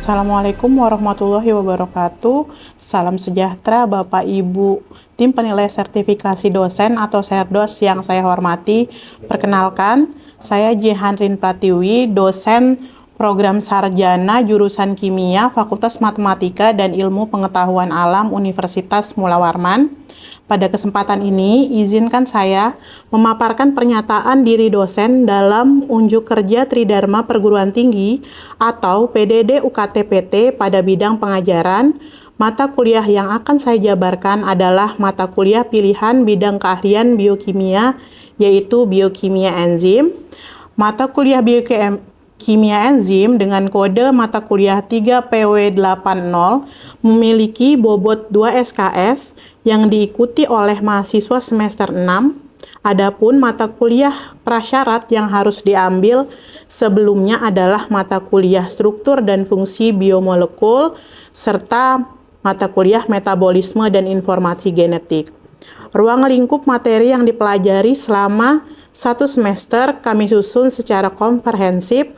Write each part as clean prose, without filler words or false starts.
Assalamualaikum warahmatullahi wabarakatuh. Salam sejahtera Bapak Ibu tim penilai sertifikasi dosen atau Serdos yang saya hormati. Perkenalkan, saya Jehanrin Pratiwi, dosen program sarjana jurusan Kimia Fakultas Matematika dan Ilmu Pengetahuan Alam Universitas Mula Warman. Pada kesempatan ini, izinkan saya memaparkan pernyataan diri dosen dalam unjuk kerja Tridharma Perguruan Tinggi atau PDD UKT-PT pada bidang pengajaran. Mata kuliah yang akan saya jabarkan adalah mata kuliah pilihan bidang keahlian biokimia, yaitu biokimia enzim. Mata kuliah biokimia enzim dengan kode mata kuliah 3PW80 memiliki bobot 2 SKS yang diikuti oleh mahasiswa semester 6. Adapun mata kuliah prasyarat yang harus diambil sebelumnya adalah mata kuliah struktur dan fungsi biomolekul serta mata kuliah metabolisme dan informasi genetik. Ruang lingkup materi yang dipelajari selama 1 semester kami susun secara komprehensif.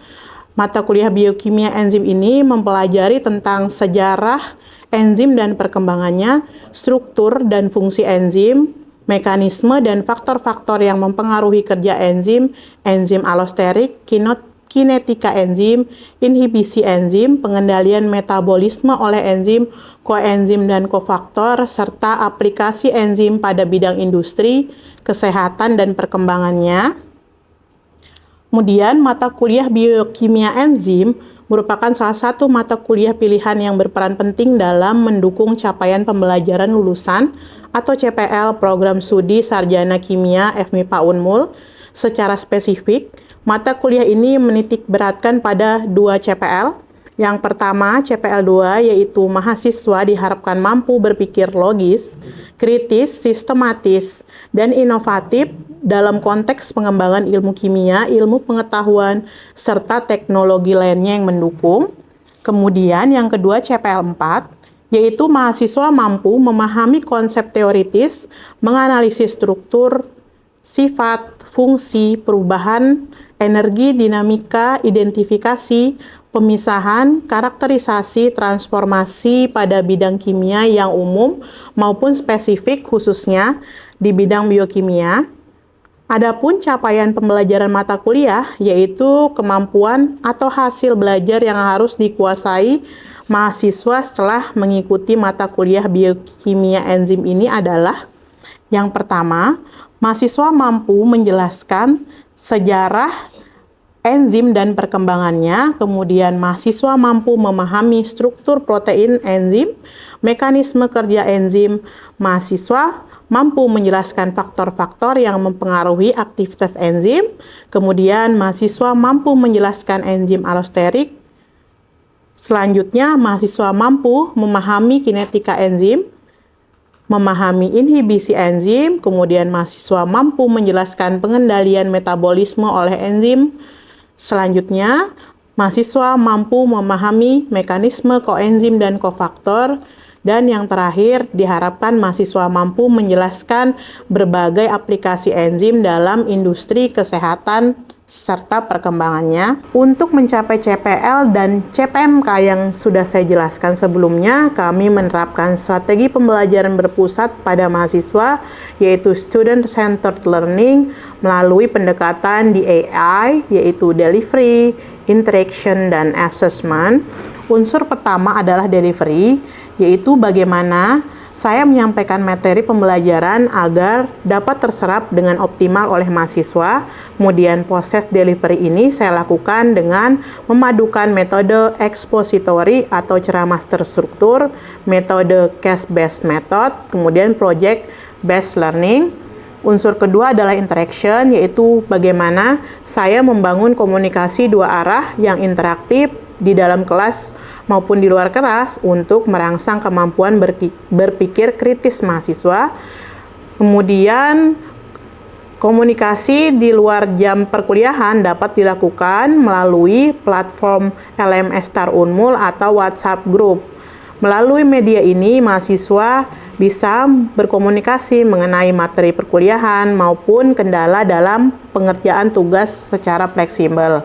Mata kuliah biokimia enzim ini mempelajari tentang sejarah enzim dan perkembangannya, struktur dan fungsi enzim, mekanisme dan faktor-faktor yang mempengaruhi kerja enzim, enzim alosterik, kinetika enzim, inhibisi enzim, pengendalian metabolisme oleh enzim, koenzim dan kofaktor, serta aplikasi enzim pada bidang industri, kesehatan dan perkembangannya. Kemudian mata kuliah biokimia enzim merupakan salah satu mata kuliah pilihan yang berperan penting dalam mendukung capaian pembelajaran lulusan atau CPL Program Studi Sarjana Kimia FMIPA Unmul. Secara spesifik, mata kuliah ini menitik beratkan pada 2 CPL. Yang pertama, CPL 2, yaitu mahasiswa diharapkan mampu berpikir logis, kritis, sistematis, dan inovatif dalam konteks pengembangan ilmu kimia, ilmu pengetahuan, serta teknologi lainnya yang mendukung. Kemudian yang kedua CPL 4, yaitu mahasiswa mampu memahami konsep teoritis, menganalisis struktur, sifat, fungsi, perubahan, energi, dinamika, identifikasi, pemisahan, karakterisasi, transformasi pada bidang kimia yang umum maupun spesifik khususnya di bidang biokimia. Adapun capaian pembelajaran mata kuliah yaitu kemampuan atau hasil belajar yang harus dikuasai mahasiswa setelah mengikuti mata kuliah biokimia enzim ini adalah: yang pertama, mahasiswa mampu menjelaskan sejarah enzim dan perkembangannya, kemudian mahasiswa mampu memahami struktur protein enzim, mekanisme kerja enzim, mahasiswa mampu menjelaskan faktor-faktor yang mempengaruhi aktivitas enzim, kemudian mahasiswa mampu menjelaskan enzim alosterik, selanjutnya mahasiswa mampu memahami kinetika enzim, memahami inhibisi enzim, kemudian mahasiswa mampu menjelaskan pengendalian metabolisme oleh enzim, selanjutnya mahasiswa mampu memahami mekanisme koenzim dan kofaktor, dan yang terakhir diharapkan mahasiswa mampu menjelaskan berbagai aplikasi enzim dalam industri kesehatan serta perkembangannya. Untuk mencapai CPL dan CPMK yang sudah saya jelaskan sebelumnya, kami menerapkan strategi pembelajaran berpusat pada mahasiswa, yaitu Student Centered Learning, melalui pendekatan DAI, yaitu Delivery, Interaction, dan Assessment. Unsur pertama adalah delivery, yaitu bagaimana saya menyampaikan materi pembelajaran agar dapat terserap dengan optimal oleh mahasiswa. Kemudian proses delivery ini saya lakukan dengan memadukan metode expository atau ceramah terstruktur, metode case-based method, kemudian project-based learning. Unsur kedua adalah interaction, yaitu bagaimana saya membangun komunikasi 2 arah yang interaktif di dalam kelas maupun di luar kelas untuk merangsang kemampuan berpikir kritis mahasiswa. Kemudian komunikasi di luar jam perkuliahan dapat dilakukan melalui platform LMS Star Unmul atau WhatsApp Group. Melalui media ini mahasiswa bisa berkomunikasi mengenai materi perkuliahan maupun kendala dalam pengerjaan tugas secara fleksibel.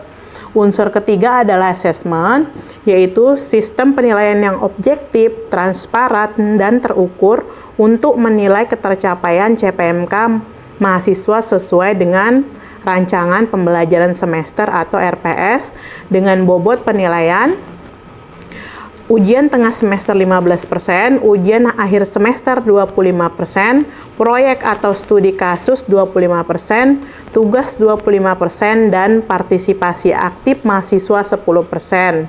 Unsur ketiga adalah assessment, yaitu sistem penilaian yang objektif, transparan, dan terukur untuk menilai ketercapaian CPMK mahasiswa sesuai dengan rancangan pembelajaran semester atau RPS dengan bobot penilaian ujian tengah semester 15%, ujian akhir semester 25%, proyek atau studi kasus 25%, tugas 25%, dan partisipasi aktif mahasiswa 10%.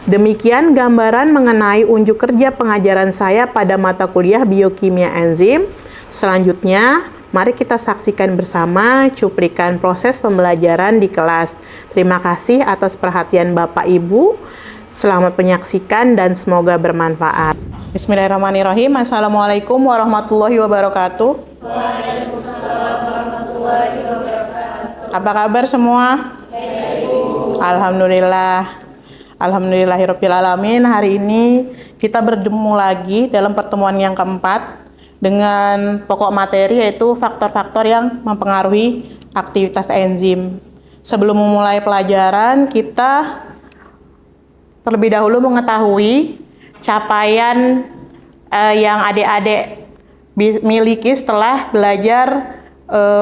Demikian gambaran mengenai unjuk kerja pengajaran saya pada mata kuliah biokimia enzim. Selanjutnya, mari kita saksikan bersama cuplikan proses pembelajaran di kelas. Terima kasih atas perhatian Bapak Ibu. Selamat menyaksikan dan semoga bermanfaat. Bismillahirrahmanirrahim. Assalamualaikum warahmatullahi wabarakatuh. Waalaikumsalam warahmatullahi wabarakatuh. Apa kabar semua? Baik, Ibu. Alhamdulillah. Alhamdulillahirabbil alamin. Hari ini kita bertemu lagi dalam pertemuan yang keempat dengan pokok materi yaitu faktor-faktor yang mempengaruhi aktivitas enzim. Sebelum memulai pelajaran, kita terlebih dahulu mengetahui capaian yang adik-adik miliki setelah belajar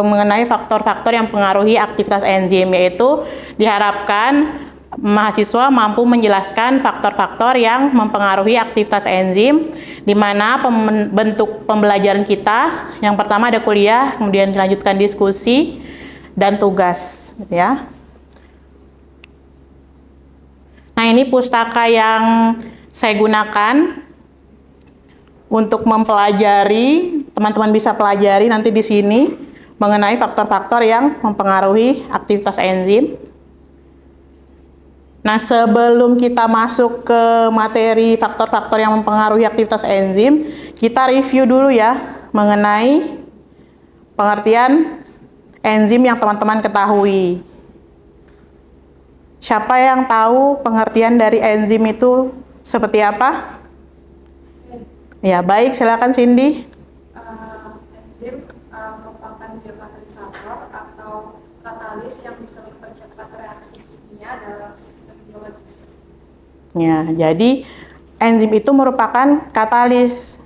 mengenai faktor-faktor yang mempengaruhi aktivitas enzim, yaitu diharapkan mahasiswa mampu menjelaskan faktor-faktor yang mempengaruhi aktivitas enzim, di mana bentuk pembelajaran kita yang pertama ada kuliah, kemudian dilanjutkan diskusi dan tugas, ya. Nah, ini pustaka yang saya gunakan untuk mempelajari, teman-teman bisa pelajari nanti di sini mengenai faktor-faktor yang mempengaruhi aktivitas enzim. Nah, sebelum kita masuk ke materi faktor-faktor yang mempengaruhi aktivitas enzim, kita review dulu ya mengenai pengertian enzim yang teman-teman ketahui. Siapa yang tahu pengertian dari enzim itu seperti apa? Ya, baik, silakan Cindy. Enzim merupakan biokatalisator atau katalis yang bisa mempercepat reaksi kimia dalam sistem biologis. Ya, jadi enzim itu merupakan katalis.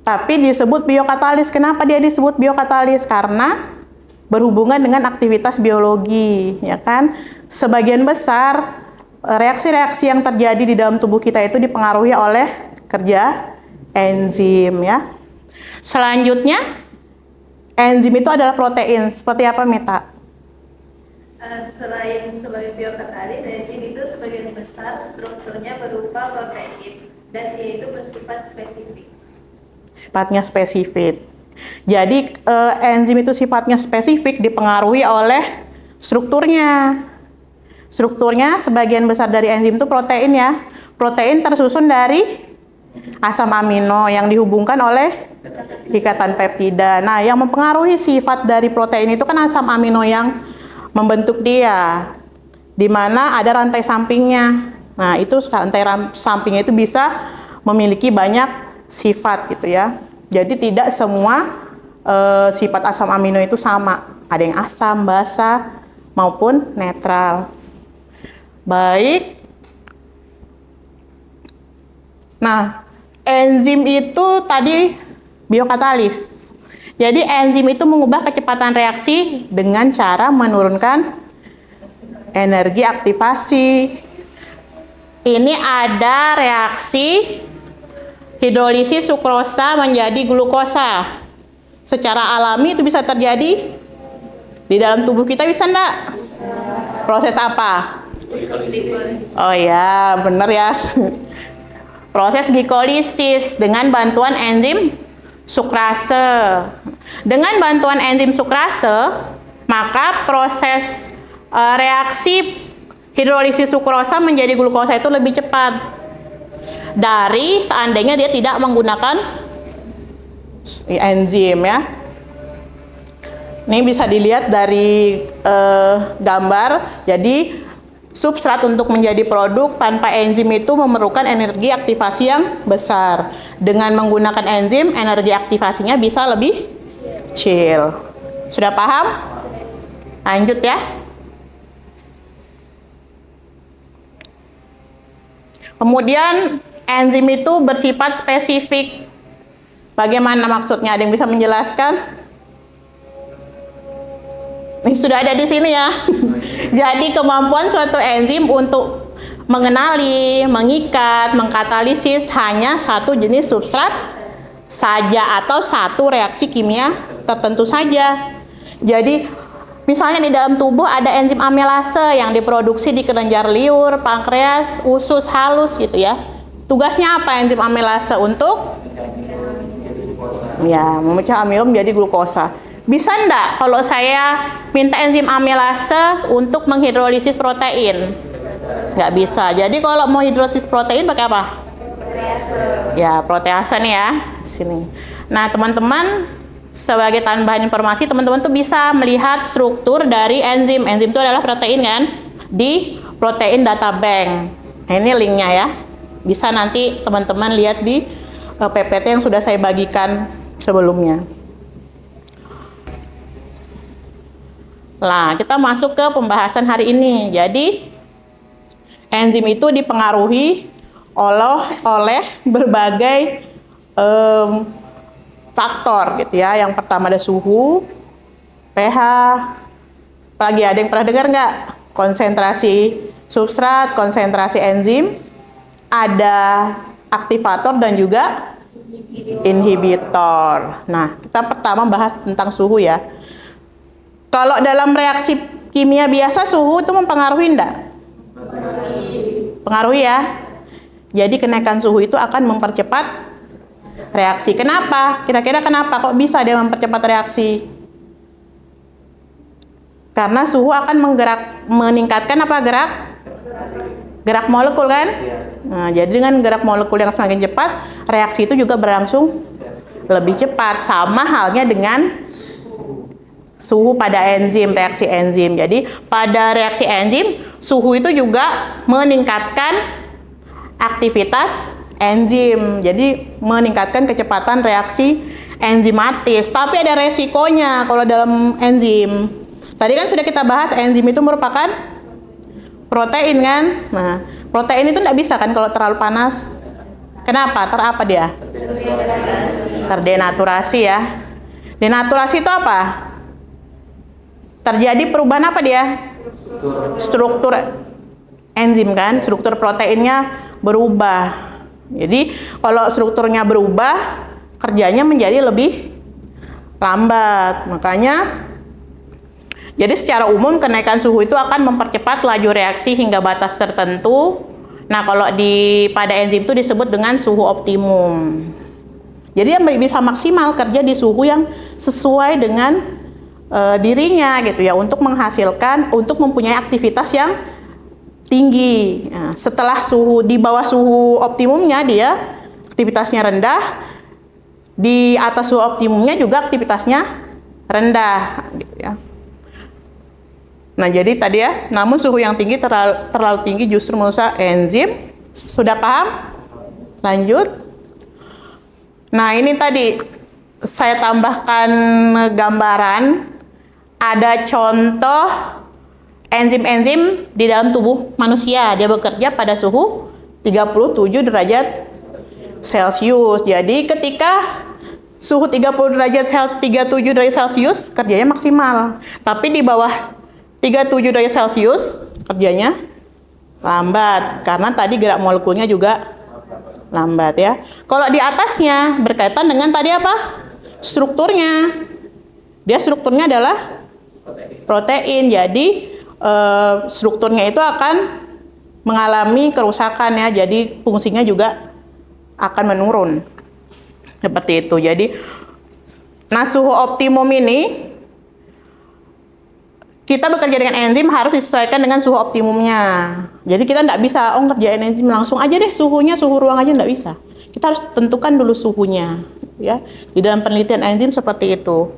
Tapi disebut biokatalis. Kenapa dia disebut biokatalis? Karena berhubungan dengan aktivitas biologi, ya kan? Sebagian besar reaksi-reaksi yang terjadi di dalam tubuh kita itu dipengaruhi oleh kerja enzim, ya. Selanjutnya, enzim itu adalah protein. Seperti apa, Mita? Selain sebagai biokatalis, enzim itu sebagian besar strukturnya berupa protein dan dia itu bersifat spesifik. Sifatnya spesifik. Jadi enzim itu sifatnya spesifik dipengaruhi oleh strukturnya. Strukturnya sebagian besar dari enzim itu protein, ya. Protein tersusun dari asam amino yang dihubungkan oleh ikatan peptida. Nah, yang mempengaruhi sifat dari protein itu kan asam amino yang membentuk dia, di mana ada rantai sampingnya. Nah, itu rantai sampingnya itu bisa memiliki banyak sifat gitu ya. Jadi tidak semua sifat asam amino itu sama. Ada yang asam, basa, maupun netral. Baik. Nah, enzim itu tadi biokatalis. Jadi enzim itu mengubah kecepatan reaksi dengan cara menurunkan energi aktivasi. Ini ada reaksi hidrolisis sukrosa menjadi glukosa. Secara alami itu bisa terjadi di dalam tubuh kita, bisa enggak? Proses apa? Oh ya, benar ya. Proses glikolisis dengan bantuan enzim sukrase. Dengan bantuan enzim sukrase, maka proses reaksi hidrolisis sukrosa menjadi glukosa itu lebih cepat dari seandainya dia tidak menggunakan enzim, ya. Ini bisa dilihat dari gambar. Jadi substrat untuk menjadi produk tanpa enzim itu memerlukan energi aktivasi yang besar. Dengan menggunakan enzim, energi aktivasinya bisa lebih kecil. Sudah paham? Lanjut ya. Kemudian enzim itu bersifat spesifik. Bagaimana maksudnya? Ada yang bisa menjelaskan? Ini sudah ada di sini ya. Jadi kemampuan suatu enzim untuk mengenali, mengikat, mengkatalisis hanya satu jenis substrat saja atau satu reaksi kimia tertentu saja. Jadi misalnya di dalam tubuh ada enzim amilase yang diproduksi di kelenjar liur, pankreas, usus halus gitu ya. Tugasnya apa enzim amilase? Untuk ya memecah amilum menjadi glukosa. Bisa enggak kalau saya minta enzim amilase untuk menghidrolisis protein? Nggak bisa. Jadi kalau mau hidrolisis protein pakai apa? Ya, protease nih ya, di sini. Nah, teman-teman, sebagai tambahan informasi, teman-teman tuh bisa melihat struktur dari enzim. Enzim itu adalah protein kan? Di Protein Data Bank. Nah, ini linknya ya. Bisa nanti teman-teman lihat di PPT yang sudah saya bagikan sebelumnya. Nah, kita masuk ke pembahasan hari ini. Jadi, enzim itu dipengaruhi oleh berbagai faktor gitu ya. Yang pertama ada suhu, pH, apalagi ada yang pernah dengar nggak? Konsentrasi substrat, konsentrasi enzim, ada aktivator dan juga inhibitor. Nah, kita pertama bahas tentang suhu ya. Kalau dalam reaksi kimia biasa suhu itu mempengaruhi enggak? Pengaruhi ya. Jadi kenaikan suhu itu akan mempercepat reaksi. Kenapa? Kira-kira kenapa kok bisa dia mempercepat reaksi? Karena suhu akan meningkatkan apa gerak? Gerak molekul kan? Nah, jadi dengan gerak molekul yang semakin cepat, reaksi itu juga berlangsung lebih cepat. Sama halnya dengan suhu pada enzim, reaksi enzim. Jadi pada reaksi enzim, suhu itu juga meningkatkan aktivitas enzim. Jadi meningkatkan kecepatan reaksi enzimatis. Tapi ada resikonya kalau dalam enzim. Tadi kan sudah kita bahas enzim itu merupakan protein kan? Nah, protein itu tidak bisa kan kalau terlalu panas. Kenapa? Terapa dia? Terdenaturasi ya. Denaturasi itu apa? Terjadi perubahan apa dia? Struktur enzim kan, struktur proteinnya berubah. Jadi kalau strukturnya berubah, kerjanya menjadi lebih lambat. Makanya, jadi secara umum kenaikan suhu itu akan mempercepat laju reaksi hingga batas tertentu. Nah, kalau pada enzim itu disebut dengan suhu optimum. Jadi yang bisa maksimal kerja di suhu yang sesuai dengan dirinya gitu ya, untuk menghasilkan, untuk mempunyai aktivitas yang tinggi. Nah, setelah suhu di bawah suhu optimumnya dia aktivitasnya rendah, di atas suhu optimumnya juga aktivitasnya rendah gitu ya. Nah, jadi tadi ya, namun suhu yang tinggi terlalu tinggi justru merusak enzim. Sudah paham? Lanjut. Nah, ini tadi saya tambahkan gambaran. Ada contoh enzim-enzim di dalam tubuh manusia. Dia bekerja pada suhu 37 derajat Celcius. Jadi ketika suhu 37 derajat Celcius kerjanya maksimal. Tapi di bawah 37 derajat Celcius kerjanya lambat. Karena tadi gerak molekulnya juga lambat ya. Kalau di atasnya berkaitan dengan tadi apa? Strukturnya. Dia strukturnya adalah protein. Jadi strukturnya itu akan mengalami kerusakan ya. Jadi fungsinya juga akan menurun. Seperti itu. Jadi suhu optimum ini kita bekerja dengan enzim harus disesuaikan dengan suhu optimumnya. Jadi kita tidak bisa ngerjain enzim langsung aja deh suhunya, suhu ruang aja tidak bisa. Kita harus tentukan dulu suhunya ya. Di dalam penelitian enzim seperti itu.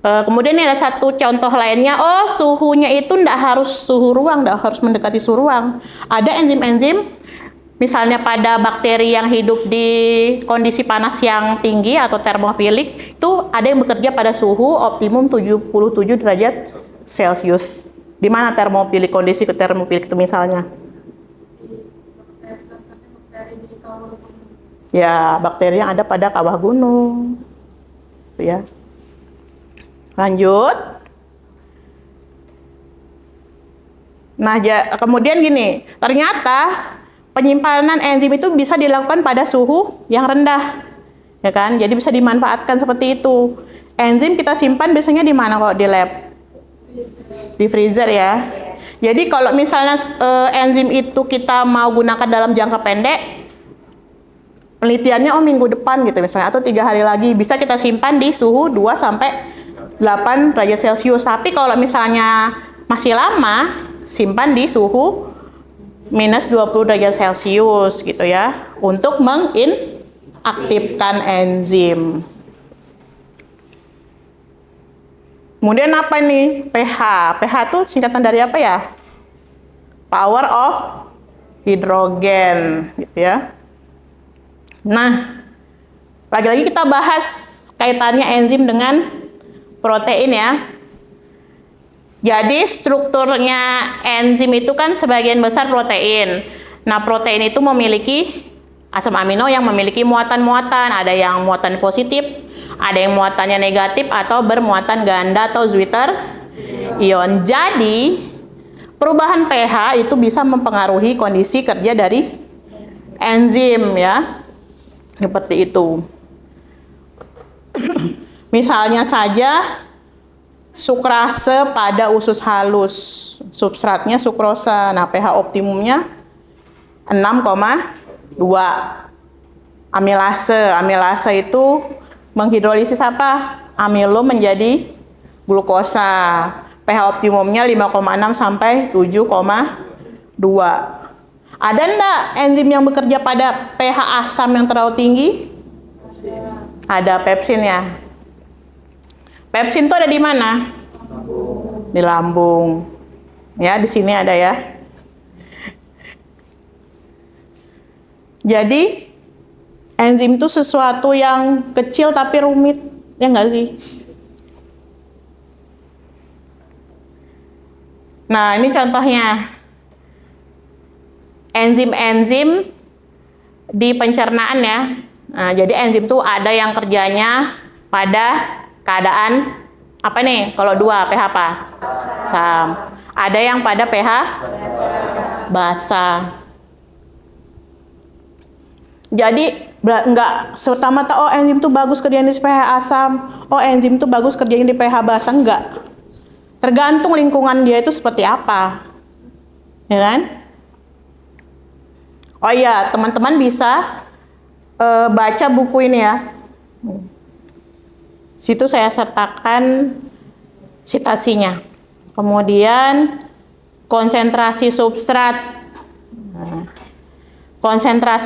Kemudian ini ada satu contoh lainnya. Oh, suhunya itu tidak harus suhu ruang, tidak harus mendekati suhu ruang. Ada enzim-enzim, misalnya pada bakteri yang hidup di kondisi panas yang tinggi atau termofilik, itu ada yang bekerja pada suhu optimum 77 derajat Celcius. Di mana termofilik, kondisi termofilik itu misalnya? Ya, bakteri yang ada pada kawah gunung. Gitu ya. Lanjut. Nah, kemudian gini, ternyata penyimpanan enzim itu bisa dilakukan pada suhu yang rendah. Ya kan? Jadi bisa dimanfaatkan seperti itu. Enzim kita simpan biasanya di mana kok di lab? Di freezer ya. Jadi kalau misalnya enzim itu kita mau gunakan dalam jangka pendek, penelitiannya minggu depan gitu misalnya, atau 3 hari lagi, bisa kita simpan di suhu 2 sampai 8 derajat Celcius. Tapi kalau misalnya masih lama, simpan di suhu minus 20 derajat Celcius gitu ya, untuk menginaktifkan enzim. Kemudian apa nih? pH. pH itu singkatan dari apa ya? Power of hidrogen gitu ya. Nah, lagi-lagi kita bahas kaitannya enzim dengan protein ya. Jadi strukturnya enzim itu kan sebagian besar protein. Nah, protein itu memiliki asam amino yang memiliki muatan-muatan. Ada yang muatan positif, ada yang muatannya negatif atau bermuatan ganda atau Zwitter ion. Jadi, perubahan pH itu bisa mempengaruhi kondisi kerja dari enzim ya. Seperti itu. Misalnya saja sukrase pada usus halus, substratnya sukrosa. Nah, pH optimumnya 6,2. Amilase itu menghidrolisis apa? Amilo menjadi glukosa. pH optimumnya 5,6 sampai 7,2. Ada enggak enzim yang bekerja pada pH asam yang terlalu tinggi? Ada pepsin ya. Pepsin itu ada di mana? Di lambung. Ya, di sini ada ya. Jadi enzim itu sesuatu yang kecil tapi rumit, ya enggak sih? Nah, ini contohnya. Enzim-enzim di pencernaan ya. Nah, jadi enzim itu ada yang kerjanya pada keadaan apa nih? Kalau 2 pH apa? Asam. Ada yang pada pH basa. Jadi enggak serta-merta oh enzim itu bagus kerjanya di pH asam, oh enzim itu bagus kerjanya di pH basa, enggak. Tergantung lingkungan dia itu seperti apa. Ya kan? Oh iya, teman-teman bisa baca buku ini ya. Situ saya sertakan citasinya. Kemudian konsentrasi substrat. Nah,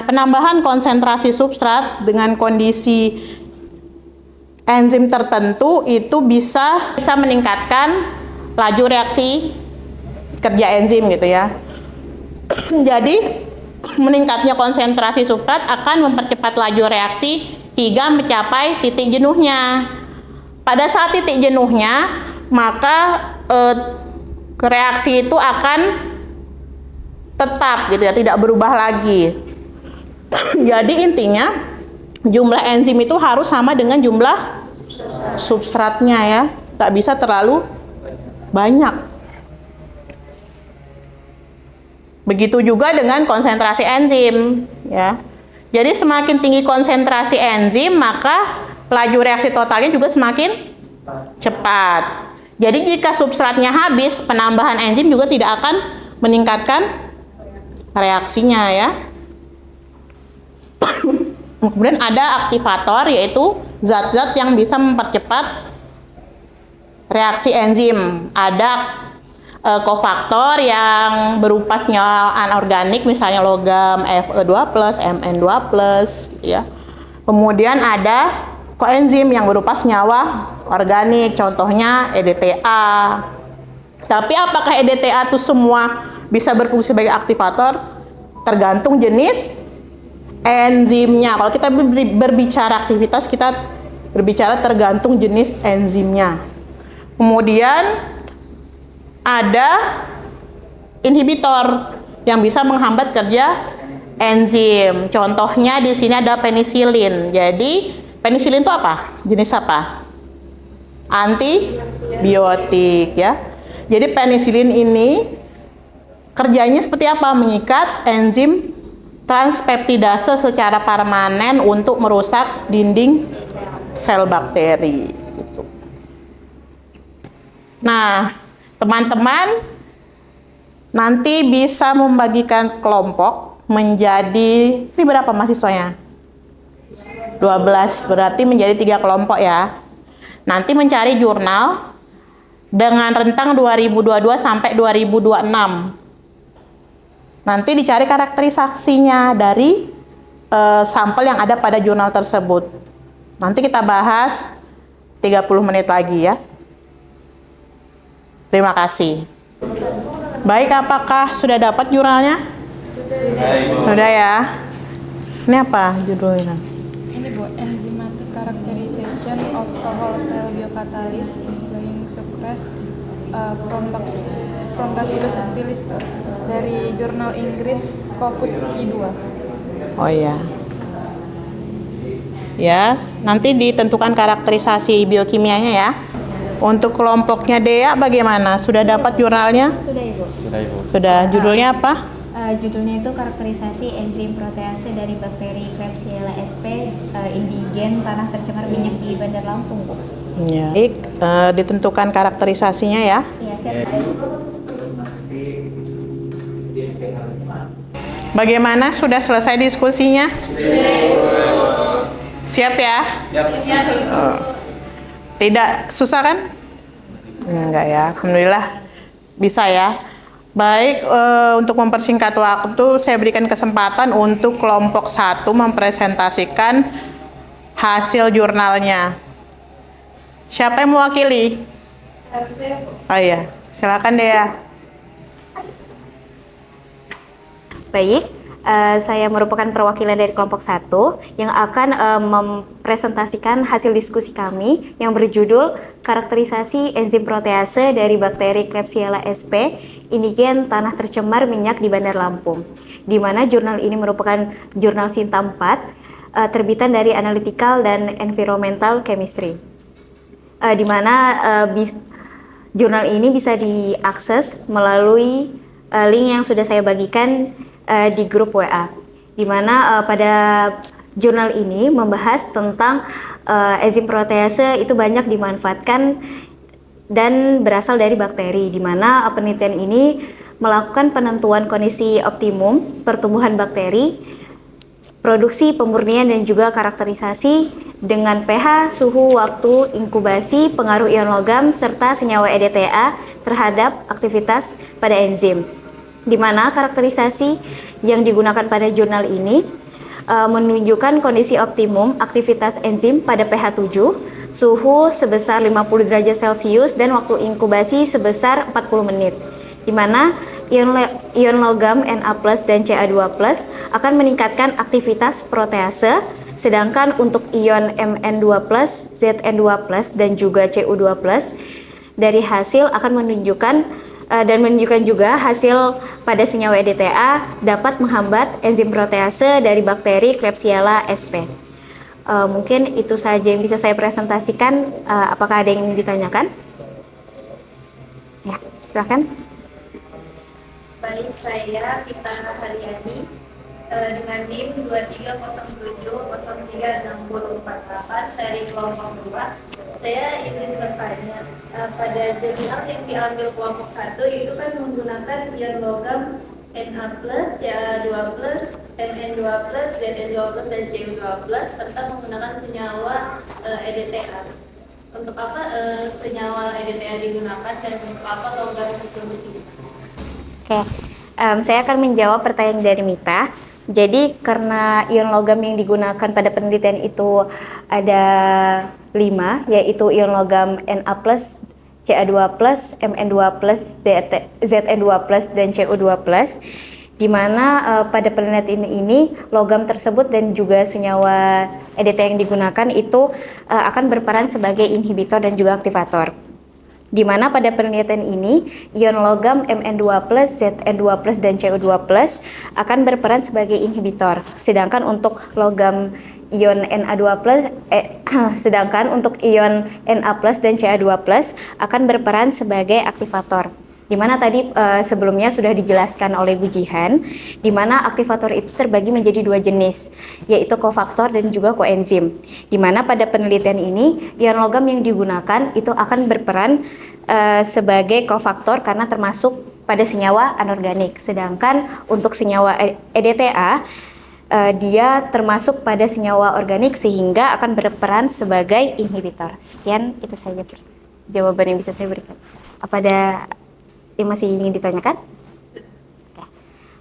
penambahan konsentrasi substrat dengan kondisi enzim tertentu itu bisa meningkatkan laju reaksi kerja enzim gitu ya. Jadi meningkatnya konsentrasi substrat akan mempercepat laju reaksi hingga mencapai titik jenuhnya. Pada saat titik jenuhnya, maka reaksi itu akan tetap gitu ya, tidak berubah lagi. Jadi intinya jumlah enzim itu harus sama dengan jumlah substratnya ya, tak bisa terlalu banyak. Begitu juga dengan konsentrasi enzim ya. Jadi semakin tinggi konsentrasi enzim, maka laju reaksi totalnya juga semakin cepat. Jadi jika substratnya habis, penambahan enzim juga tidak akan meningkatkan reaksinya ya. Kemudian ada aktivator, yaitu zat-zat yang bisa mempercepat reaksi enzim. Ada kofaktor yang berupa senyawa anorganik, misalnya logam Fe2+, Mn2+, ya. Kemudian ada koenzim yang berupa senyawa organik, contohnya EDTA. Tapi apakah EDTA itu semua bisa berfungsi sebagai aktivator? Tergantung jenis enzimnya. Kalau kita berbicara aktivitas, kita berbicara tergantung jenis enzimnya. Kemudian ada inhibitor yang bisa menghambat kerja enzim. Contohnya di sini ada penisilin. Jadi penisilin itu apa? Jenis apa? Antibiotik ya. Jadi penisilin ini kerjanya seperti apa? Mengikat enzim transpeptidase secara permanen untuk merusak dinding sel bakteri. Gitu. Nah, teman-teman nanti bisa membagikan kelompok menjadi, ini berapa mahasiswanya? 12, berarti menjadi 3 kelompok ya. Nanti mencari jurnal dengan rentang 2022 sampai 2026. Nanti dicari karakterisasinya dari sampel yang ada pada jurnal tersebut. Nanti kita bahas 30 menit lagi ya. Terima kasih. Baik, apakah sudah dapat jurnalnya? Sudah ya. Ini apa judulnya? Ini Bu, enzymatic characterization of a whole cell biocatalyst displaying sucrase from Bacillus subtilis dari jurnal Inggris Scopus Q2. Oh iya. Ya, nanti ditentukan karakterisasi biokimianya ya. Untuk kelompoknya Dea bagaimana? Sudah dapat jurnalnya? Sudah Ibu. Sudah. Judulnya apa? Judulnya itu karakterisasi enzim protease dari bakteri Klebsiella sp indigen tanah tercemar minyak di Bandar Lampung, Bu. Ya. Baik, ditentukan karakterisasinya ya. Iya, siap. Bagaimana? Sudah selesai diskusinya? Siap ya? Oh. Tidak susah kan? Enggak ya, alhamdulillah bisa ya. Baik, untuk mempersingkat waktu, saya berikan kesempatan untuk kelompok 1 mempresentasikan hasil jurnalnya. Siapa yang mewakili? Oh iya, silakan Dea. Baik, saya merupakan perwakilan dari kelompok 1 yang akan mempresentasikan hasil diskusi kami yang berjudul karakterisasi enzim protease dari bakteri Klebsiella sp indigen tanah tercemar minyak di Bandar Lampung, di mana jurnal ini merupakan jurnal Sinta 4 terbitan dari Analytical dan Environmental Chemistry, di mana jurnal ini bisa diakses melalui link yang sudah saya bagikan di grup WA, di mana pada jurnal ini membahas tentang enzim protease itu banyak dimanfaatkan dan berasal dari bakteri, di mana penelitian ini melakukan penentuan kondisi optimum pertumbuhan bakteri, produksi, pemurnian, dan juga karakterisasi dengan pH, suhu, waktu, inkubasi, pengaruh ion logam, serta senyawa EDTA terhadap aktivitas pada enzim. Di mana karakterisasi yang digunakan pada jurnal ini menunjukkan kondisi optimum aktivitas enzim pada pH 7, suhu sebesar 50 derajat Celcius, dan waktu inkubasi sebesar 40 menit. Di mana ion logam Na+ dan Ca2+ akan meningkatkan aktivitas protease, sedangkan untuk ion Mn2+, Zn2+, dan juga Cu2+ dari hasil akan menunjukkan juga hasil pada senyawa EDTA dapat menghambat enzim protease dari bakteri Klebsiella sp. Mungkin itu saja yang bisa saya presentasikan. Apakah ada yang ingin ditanyakan? Ya, silakan. Baik, saya Kita Haryani dengan NIM 2307036048 dari kelompok 2. Saya ingin bertanya, pada jurnal yang diambil kelompok 1 itu kan menggunakan ion logam Na+, Ca2+, Mn2+, Zn2+, dan Cu2+, serta menggunakan senyawa EDTA. Untuk apa senyawa EDTA digunakan dan untuk apa logam tersebut digunakan? Oke, saya akan menjawab pertanyaan dari Mita. Jadi karena ion logam yang digunakan pada penelitian itu ada 5, yaitu ion logam Na+, Ca2+, Mn2+, Zn2+, dan Cu2+, di mana pada penelitian ini logam tersebut dan juga senyawa EDTA yang digunakan itu akan berperan sebagai inhibitor dan juga aktivator. Di mana pada penelitian ini, ion logam Mn2+, Zn2+, dan Cu2+ akan berperan sebagai inhibitor. Sedangkan untuk logam ion Na2+, sedangkan untuk ion Na+ dan Ca2+ akan berperan sebagai aktivator. Di mana tadi sebelumnya sudah dijelaskan oleh Bu Jihan, di mana aktivator itu terbagi menjadi dua jenis, yaitu kofaktor dan juga koenzim. Di mana pada penelitian ini, ion logam yang digunakan itu akan berperan sebagai kofaktor karena termasuk pada senyawa anorganik. Sedangkan untuk senyawa EDTA, dia termasuk pada senyawa organik sehingga akan berperan sebagai inhibitor. Sekian, itu saja jawaban yang bisa saya berikan. Apa ada yang masih ingin ditanyakan? Oke.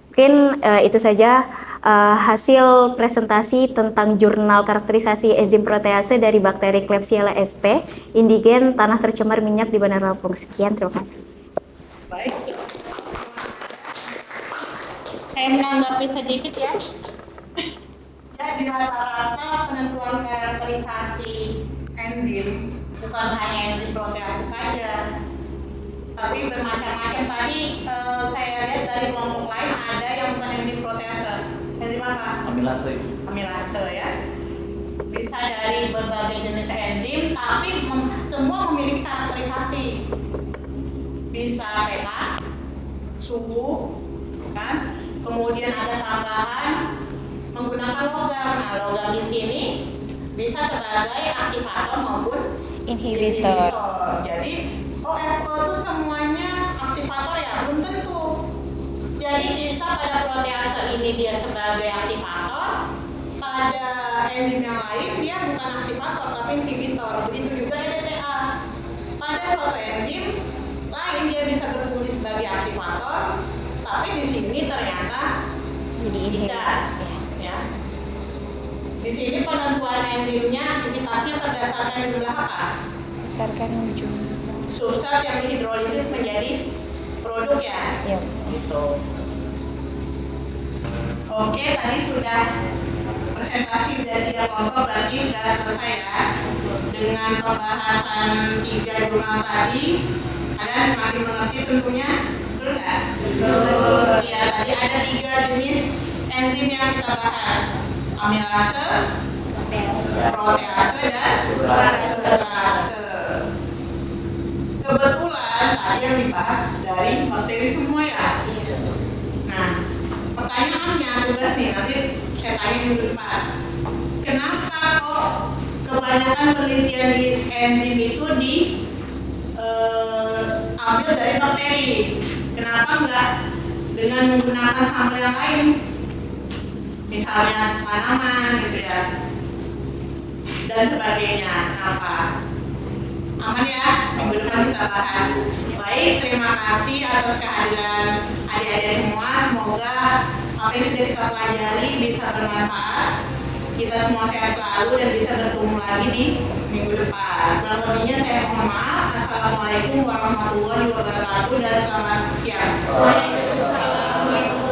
Mungkin itu saja hasil presentasi tentang jurnal karakterisasi enzim protease dari bakteri Klebsiella sp, indigen tanah tercemar minyak di Bandar Lampung. Sekian, terima kasih. Baik. Saya menanggapi sedikit ya. Jadi rata-rata penentuan karakterisasi enzim bukan hanya enzim protease saja, tapi bermacam-macam. Tadi saya lihat dari kelompok lain ada yang bukan enzim protease. Enzim apa? Amilase. Amilase ya. Bisa dari berbagai jenis enzim, tapi semua memiliki karakterisasi. Bisa pH, suhu, kan? Kemudian ada tambahan menggunakan logam. Nah, logam di sini bisa sebagai aktivator maupun Inhibitor. Jadi OFO itu semuanya aktivator ya? Belum tentu. Jadi bisa pada protease ini dia sebagai aktivator, pada enzim yang lain dia bukan aktivator tapi inhibitor. Begitu juga EDTA. Pada suatu enzim lain dia bisa berfungsi sebagai aktivator, tapi di sini ternyata Jadi tidak. Ya. Di sini penentuan enzimnya aktivitasnya berdasarkan jumlah apa? berdasarkan jumlah. Substrat yang dihidrolisis menjadi produk ya. Yuk. Gitu. Oke, tadi sudah presentasi dari 3 kelompok, berarti sudah selesai ya. Dengan pembahasan 3 jurnal tadi, kalian semakin mengerti tentunya, betul nggak? Betul. Ya, tadi ada 3 jenis enzim yang kita bahas: amilase, protease, dan esterase. Kebetulan tadi yang dibahas dari bakteri semua ya. Nah, pertanyaannya tugas nih, nanti saya tanya minggu depan. Kenapa kok kebanyakan penelitian di enzim itu ambil dari bakteri? Kenapa enggak dengan menggunakan sampel yang lain? Misalnya tanaman gitu ya, dan sebagainya. Kenapa? Aman ya, minggu depan kita bahas. Baik, terima kasih atas kehadiran adik-adik semua. Semoga apa yang sudah kita pelajari bisa bermanfaat. Kita semua sehat selalu dan bisa bertemu lagi di minggu depan. Kurang lebihnya saya mohon maaf. Assalamualaikum warahmatullahi wabarakatuh dan selamat siang. Waalaikumsalam.